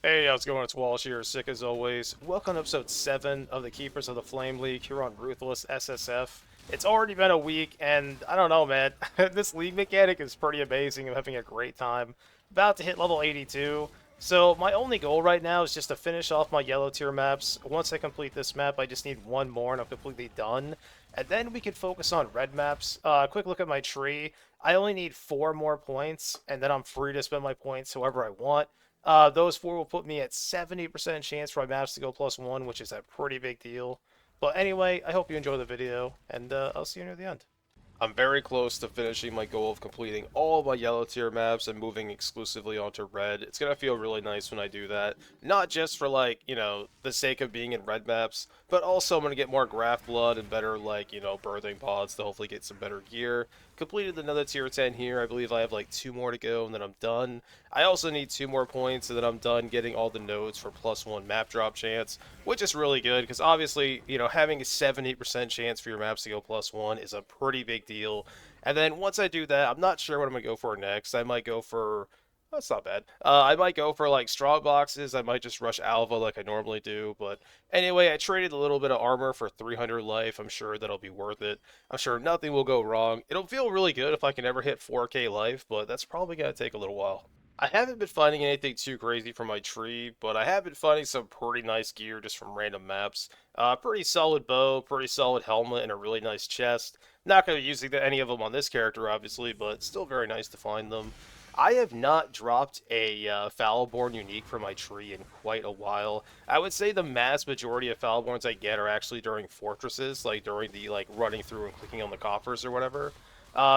Hey, how's it going? It's Walsh here, sick as always. Welcome to episode 7 of the Keepers of the Flame League here on Ruthless SSF. It's already been a week, and I don't know, man. This league mechanic is pretty amazing. I'm having a great time. About to hit level 82. So, my only goal right now is just to finish off my yellow tier maps. Once I complete this map, I just need one more, and I'm completely done. And then we can focus on red maps. Quick look at my tree. I only need 4 more points, and then I'm free to spend my points however I want. Those 4 will put me at 70% chance for my maps to go +1, which is a pretty big deal. But anyway, I hope you enjoy the video, and I'll see you near the end. I'm very close to finishing my goal of completing all of my yellow tier maps and moving exclusively onto red. It's going to feel really nice when I do that. Not just for, like, the sake of being in red maps, but also I'm going to get more graft blood and better, like, birthing pods to hopefully get some better gear. Completed another tier 10 here. I believe I have, like, 2 more to go, and then I'm done. I also need 2 more points, and then I'm done getting all the nodes for +1 map drop chance, which is really good, because obviously, having a 70% chance for your maps to go +1 is a pretty big deal. And then once I do that, I'm not sure what I'm going to go for next. I might go for... That's not bad. I might go for, like, straw boxes. I might just rush Alva like I normally do. But anyway, I traded a little bit of armor for 300 life. I'm sure that'll be worth it. I'm sure nothing will go wrong. It'll feel really good if I can ever hit 4k life, but that's probably going to take a little while. I haven't been finding anything too crazy for my tree, but I have been finding some pretty nice gear just from random maps. Pretty solid bow, pretty solid helmet, and a really nice chest. Not going to be using any of them on this character, obviously, but still very nice to find them. I have not dropped a Foulborn unique for my tree in quite a while. I would say the mass majority of Foulborns I get are actually during fortresses, like during the running through and clicking on the coffers or whatever.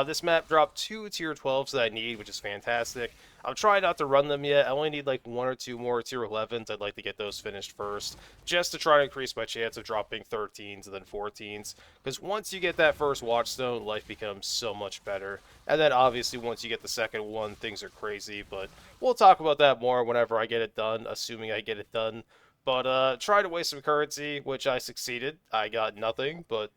This map dropped 2 tier 12s that I need, which is fantastic. I'm trying not to run them yet. I only need like 1 or 2 more tier 11s. I'd like to get those finished first, just to try to increase my chance of dropping 13s and then 14s. Because once you get that first Watchstone, life becomes so much better. And then obviously once you get the second one, things are crazy. But we'll talk about that more whenever I get it done, assuming I get it done. But try to waste some currency, which I succeeded. I got nothing, but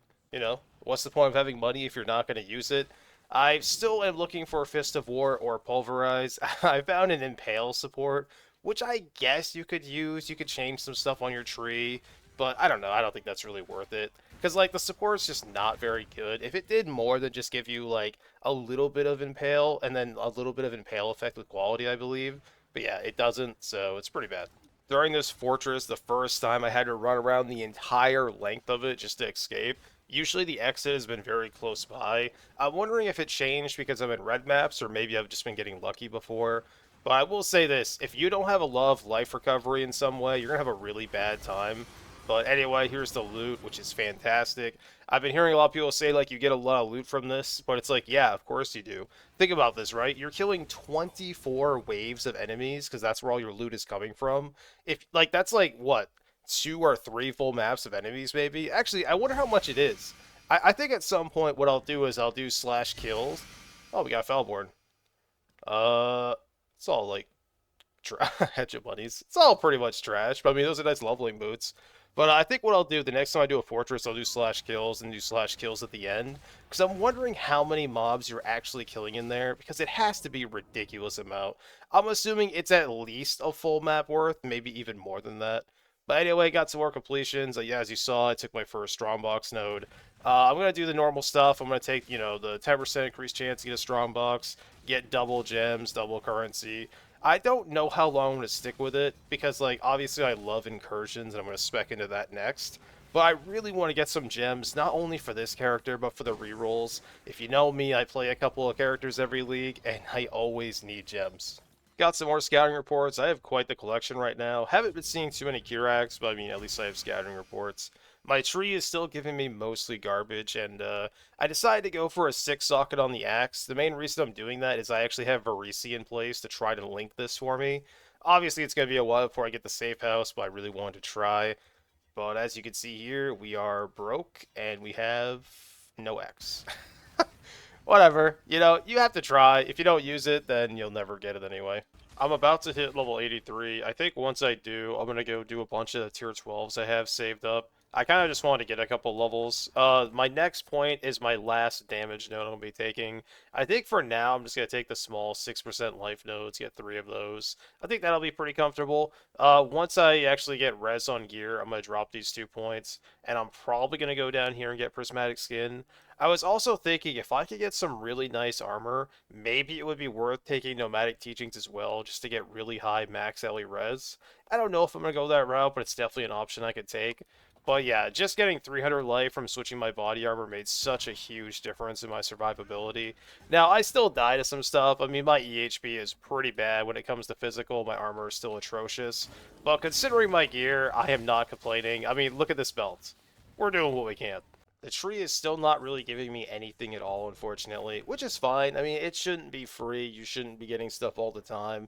what's the point of having money if you're not going to use it? I still am looking for Fist of War or Pulverize. I found an Impale support, which I guess you could use. You could change some stuff on your tree, but I don't know. I don't think that's really worth it. Because, like, the support's just not very good. If it did more than just give you, like, a little bit of Impale, and then a little bit of Impale effect with quality, I believe. But yeah, it doesn't, so it's pretty bad. During this fortress, the first time I had to run around the entire length of it just to escape. Usually the exit has been very close by. I'm wondering if it changed because I'm in red maps, or maybe I've just been getting lucky before. But I will say this, if you don't have a lot of life recovery in some way, you're going to have a really bad time. But anyway, here's the loot, which is fantastic. I've been hearing a lot of people say, like, you get a lot of loot from this, but it's like, yeah, of course you do. Think about this, right? You're killing 24 waves of enemies, because that's where all your loot is coming from. If, like, that's like, what? 2 or 3 full maps of enemies, maybe? Actually, I wonder how much it is. I think at some point what I'll do is I'll do slash kills. Oh, we got Falborn. It's all, like, Hedge of Bunnies. It's all pretty much trash, but I mean, those are nice leveling boots. But I think what I'll do, the next time I do a fortress, I'll do slash kills and do slash kills at the end. Because I'm wondering how many mobs you're actually killing in there, because it has to be a ridiculous amount. I'm assuming it's at least a full map worth, maybe even more than that. But anyway, got some more completions. Yeah, as you saw, I took my first Strongbox node. I'm going to do the normal stuff. I'm going to take, the 10% increased chance to get a Strongbox, get double gems, double currency. I don't know how long I'm going to stick with it, because, like, obviously I love incursions, and I'm going to spec into that next. But I really want to get some gems, not only for this character, but for the rerolls. If you know me, I play a couple of characters every league, and I always need gems. Got some more scouting reports. I have quite the collection right now. Haven't been seeing too many Kirax, but I mean, at least I have scouting reports. My tree is still giving me mostly garbage, and I decided to go for a 6-socket on the axe. The main reason I'm doing that is I actually have Varisi in place to try to link this for me. Obviously, it's going to be a while before I get the safe house, but I really wanted to try. But as you can see here, we are broke, and we have no X. Whatever, you have to try. If you don't use it, then you'll never get it anyway. I'm about to hit level 83. I think once I do, I'm going to go do a bunch of the tier 12s I have saved up. I kind of just wanted to get a couple levels. My next point is my last damage node I'm going to be taking. I think for now, I'm just going to take the small 6% life nodes, get 3 of those. I think that'll be pretty comfortable. Once I actually get res on gear, I'm going to drop these 2 points, and I'm probably going to go down here and get prismatic skin. I was also thinking if I could get some really nice armor, maybe it would be worth taking nomadic teachings as well, just to get really high max LE res. I don't know if I'm going to go that route, but it's definitely an option I could take. But yeah, just getting 300 life from switching my body armor made such a huge difference in my survivability. Now, I still die to some stuff. I mean, my EHP is pretty bad when it comes to physical. My armor is still atrocious. But considering my gear, I am not complaining. I mean, look at this belt. We're doing what we can. The tree is still not really giving me anything at all, unfortunately, which is fine. I mean, it shouldn't be free. You shouldn't be getting stuff all the time.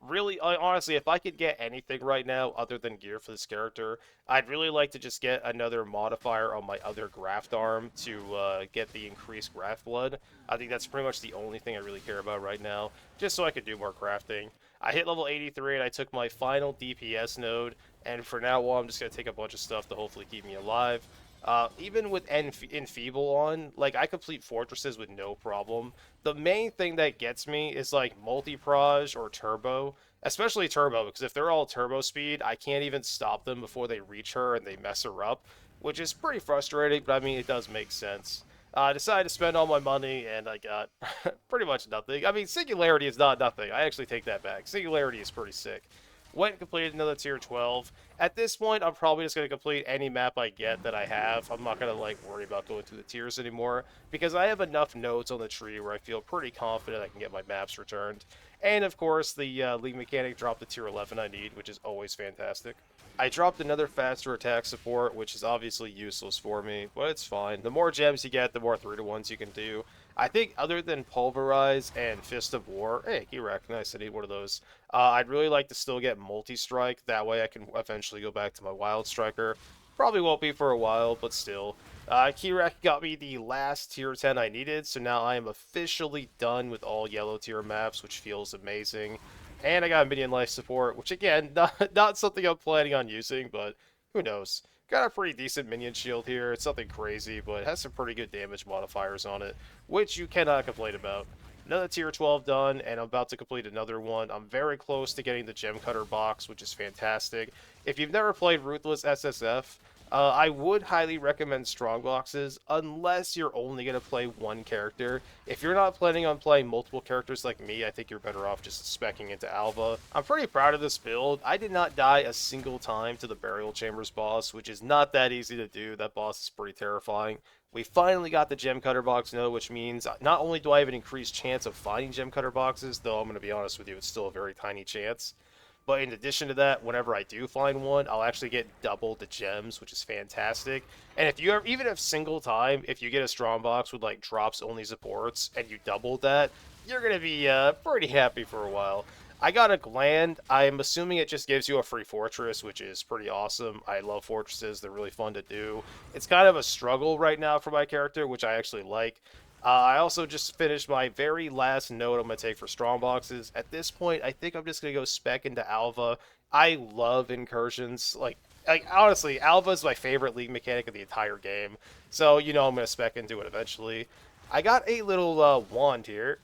Really, honestly, if I could get anything right now other than gear for this character, I'd really like to just get another modifier on my other graft arm to get the increased graft blood. I think that's pretty much the only thing I really care about right now, just so I could do more crafting. I hit level 83 and I took my final DPS node, and for now on, I'm just going to take a bunch of stuff to hopefully keep me alive. Even with Enfeeble on, like, I complete fortresses with no problem. The main thing that gets me is, like, multi-proj or turbo. Especially turbo, because if they're all turbo speed, I can't even stop them before they reach her and they mess her up, which is pretty frustrating, but I mean, it does make sense. I decided to spend all my money, and I got pretty much nothing. I mean, Singularity is not nothing. I actually take that back. Singularity is pretty sick. Went and completed another tier 12. At this point, I'm probably just going to complete any map I get that I have. I'm not going to, like, worry about going through the tiers anymore, because I have enough nodes on the tree where I feel pretty confident I can get my maps returned. And, of course, the League Mechanic dropped the tier 11 I need, which is always fantastic. I dropped another faster attack support, which is obviously useless for me, but it's fine. The more gems you get, the more 3-to-1s you can do. I think other than Pulverize and Fist of War, hey, Kirek, nice, I need one of those. I'd really like to still get Multi-Strike, that way I can eventually go back to my Wild Striker. Probably won't be for a while, but still. Kirek got me the last tier 10 I needed, so now I am officially done with all yellow tier maps, which feels amazing. And I got a minion life support, which again, not something I'm planning on using, but who knows. Got a pretty decent minion shield here. It's nothing crazy, but it has some pretty good damage modifiers on it, which you cannot complain about. Another tier 12 done, and I'm about to complete another one. I'm very close to getting the gem cutter box, which is fantastic. If you've never played Ruthless SSF, I would highly recommend strong boxes, unless you're only going to play one character. If you're not planning on playing multiple characters like me, I think you're better off just speccing into Alva. I'm pretty proud of this build. I did not die a single time to the Burial Chambers boss, which is not that easy to do. That boss is pretty terrifying. We finally got the Gem Cutter box node, which means not only do I have an increased chance of finding Gem Cutter boxes, though I'm going to be honest with you, it's still a very tiny chance. But in addition to that, whenever I do find one, I'll actually get double the gems, which is fantastic. And if you ever, even if single time, if you get a strong box with like drops only supports and you double that, you're gonna be pretty happy for a while. I got a gland. I'm assuming it just gives you a free fortress, which is pretty awesome. I love fortresses. They're really fun to do. It's kind of a struggle right now for my character, which I actually like. I also just finished my very last node I'm going to take for strong boxes. At this point, I think I'm just going to go spec into Alva. I love incursions. Like honestly, Alva is my favorite league mechanic of the entire game. So, you know I'm going to spec into it eventually. I got a little wand here.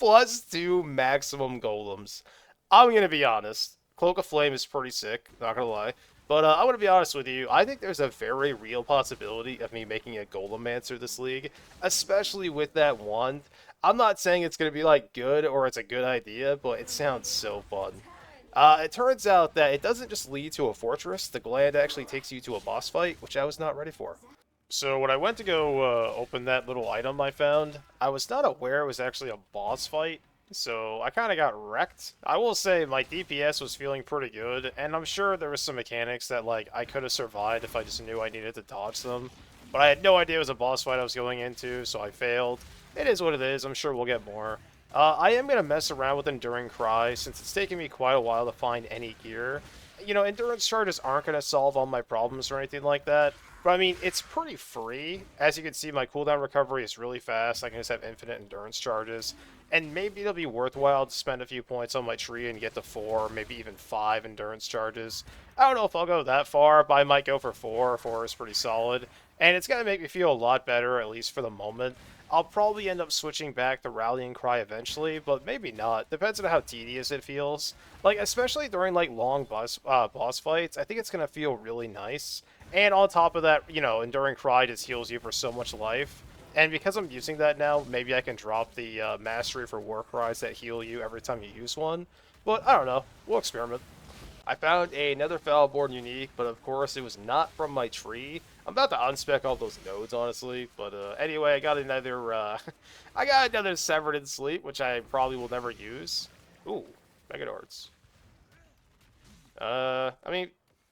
+2 maximum golems. I'm going to be honest. Cloak of Flame is pretty sick, not going to lie. But I want to be honest with you, I think there's a very real possibility of me making a Golemancer this league, especially with that wand. I'm not saying it's going to be, like, good or it's a good idea, but it sounds so fun. It turns out that it doesn't just lead to a fortress, the gland actually takes you to a boss fight, which I was not ready for. So when I went to go open that little item I found, I was not aware it was actually a boss fight. So I kind of got wrecked. I will say my DPS was feeling pretty good, and I'm sure there was some mechanics that like I could have survived if I just knew I needed to dodge them. But I had no idea it was a boss fight I was going into, so I failed. It is what it is. I'm sure we'll get more. I am going to mess around with Enduring Cry, since it's taken me quite a while to find any gear. You know, endurance charges aren't going to solve all my problems or anything like that, But I mean, it's pretty free. As you can see, my cooldown recovery is really fast. I can just have infinite endurance charges. And maybe it'll be worthwhile to spend a few points on my tree and get to 4, maybe even 5 endurance charges. I don't know if I'll go that far, but I might go for 4. 4 is pretty solid. And it's going to make me feel a lot better, at least for the moment. I'll probably end up switching back to Rallying Cry eventually, but maybe not. Depends on how tedious it feels. Like, especially during, like, long boss fights, I think it's going to feel really nice. And on top of that, you know, Enduring Cry just heals you for so much life. And because I'm using that now, maybe I can drop the Mastery for War Cries that heal you every time you use one. But, I don't know. We'll experiment. I found another Fallborn unique, but of course it was not from my tree. I'm about to unspec all those nodes, honestly. But anyway, I got another I got another Severed in Sleep, which I probably will never use. Ooh, Mega Darts. I mean,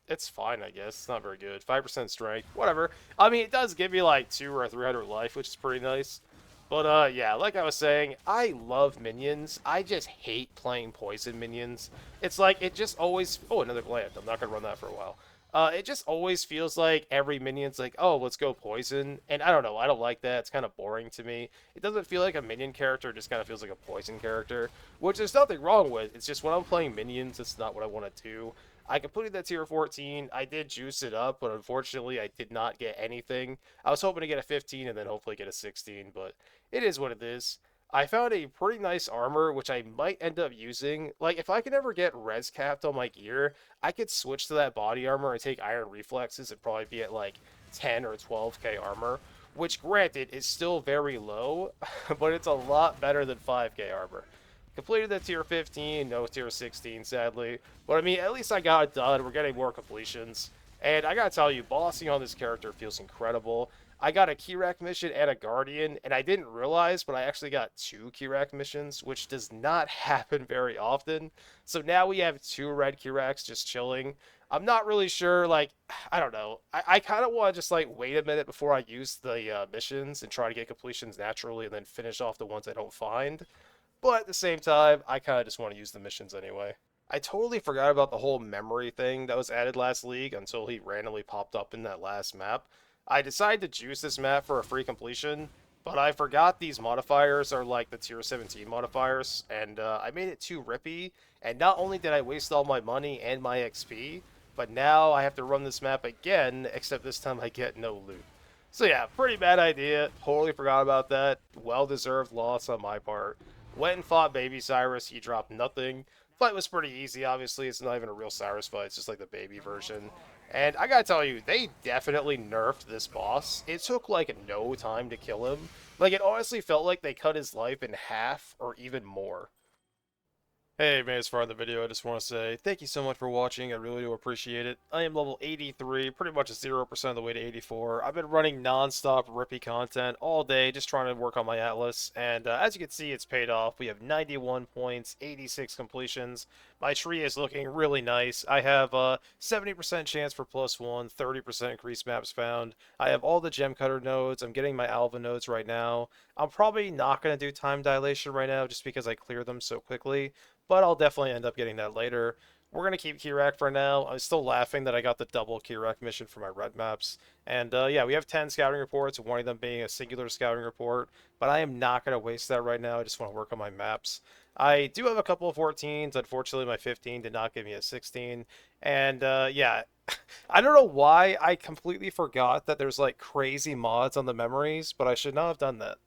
it's fine, I guess. It's not very good. 5% strength, whatever. I mean, it does give me like 2 or 300 life, which is pretty nice. But yeah, like I was saying, I love minions. I just hate playing poison minions. It's like, it just always... Oh, another Gland. I'm not going to run that for a while. It just always feels like every minion's like, oh, let's go poison. And I don't know, I don't like that. It's kind of boring to me. It doesn't feel like a minion character, it just kind of feels like a poison character. Which there's nothing wrong with. It's just when I'm playing minions, it's not what I want to do. I completed that tier 14. I did juice it up, but unfortunately I did not get anything. I was hoping to get a 15 and then hopefully get a 16, but it is what it is. I found a pretty nice armor, which I might end up using. Like, if I could ever get res capped on my gear, I could switch to that body armor and take iron reflexes and probably be at like 10 or 12k armor, which granted is still very low, but it's a lot better than 5k armor. Completed the tier 15, no tier 16, sadly. But I mean, at least I got it done. We're getting more completions. And I gotta tell you, bossing on this character feels incredible. I got a Kirac mission and a Guardian, and I didn't realize, but I actually got 2 Kirac missions, which does not happen very often. So now we have 2 red Kiracs just chilling. I'm not really sure, like, I don't know. I kind of want to just, like, wait a minute before I use the missions and try to get completions naturally and then finish off the ones I don't find. But at the same time, I kind of just want to use the missions anyway. I totally forgot about the whole memory thing that was added last league until he randomly popped up in that last map. I decided to juice this map for a free completion, but I forgot these modifiers are like the tier 17 modifiers, and I made it too rippy, and not only did I waste all my money and my XP, but now I have to run this map again, except this time I get no loot. So yeah, pretty bad idea, totally forgot about that, well-deserved loss on my part. Went and fought Baby Cyrus, he dropped nothing. Fight was pretty easy, obviously, it's not even a real Cyrus fight, it's just like the baby version. And I gotta tell you, they definitely nerfed this boss. It took like no time to kill him. Like, it honestly felt like they cut his life in half or even more. Hey, man, as far as the video, I just want to say thank you so much for watching. I really do appreciate it. I am level 83, pretty much 0% of the way to 84. I've been running non-stop rippy content all day, just trying to work on my Atlas. And as you can see, it's paid off. We have 91 points, 86 completions. My tree is looking really nice. I have a 70% chance for +1, 30% increased maps found. I have all the gem cutter nodes. I'm getting my alpha nodes right now. I'm probably not going to do time dilation right now just because I clear them so quickly, but I'll definitely end up getting that later. We're going to keep Kirac for now. I'm still laughing that I got the double Kirac mission for my red maps. And yeah, we have 10 scouting reports, one of them being a singular scouting report, but I am not going to waste that right now. I just want to work on my maps. I do have a couple of 14s. Unfortunately, my 15 did not give me a 16. And yeah, I don't know why I completely forgot that there's like crazy mods on the memories, but I should not have done that.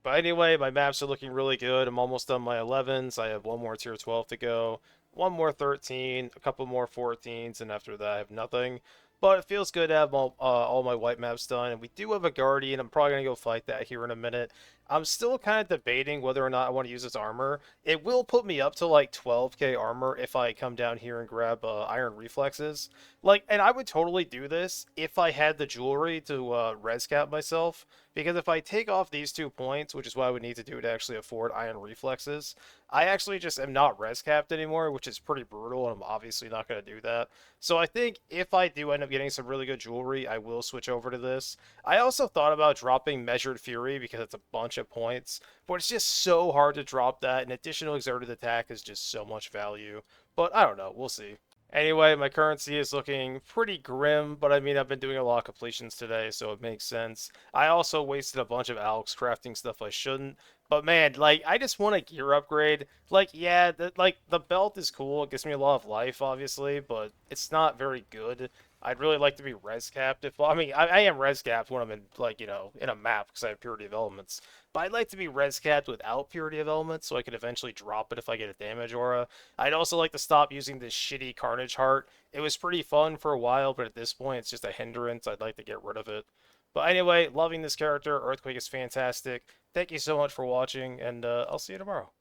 But anyway, my maps are looking really good. I'm almost done my 11s. I have one more tier 12 to go, one more 13, a couple more 14s, and after that I have nothing. But it feels good to have all my white maps done. And we do have a Guardian. I'm probably going to go fight that here in a minute. I'm still kind of debating whether or not I want to use this armor. It will put me up to like 12k armor if I come down here and grab iron reflexes. Like, and I would totally do this if I had the jewelry to res cap myself. Because if I take off these 2 points, which is what I would need to do to actually afford iron reflexes, I actually just am not res capped anymore, which is pretty brutal, and I'm obviously not going to do that. So I think if I do end up getting some really good jewelry, I will switch over to this. I also thought about dropping Measured Fury because it's a bunch of points, but it's just so hard to drop that, and additional exerted attack is just so much value. But I don't know, we'll see. Anyway, my currency is looking pretty grim, but I mean, I've been doing a lot of completions today, so it makes sense. I also wasted a bunch of Alex crafting stuff I shouldn't. But man, like, I just want a gear upgrade. Like, yeah, the belt is cool. It gives me a lot of life, obviously, but it's not very good. I'd really like to be res capped if, well, I mean, I am res capped when I'm in, like, in a map because I have purity of elements. But I'd like to be res capped without purity of elements so I could eventually drop it if I get a damage aura. I'd also like to stop using this shitty Carnage Heart. It was pretty fun for a while, but at this point it's just a hindrance. I'd like to get rid of it. But anyway, loving this character. Earthquake is fantastic. Thank you so much for watching, and I'll see you tomorrow.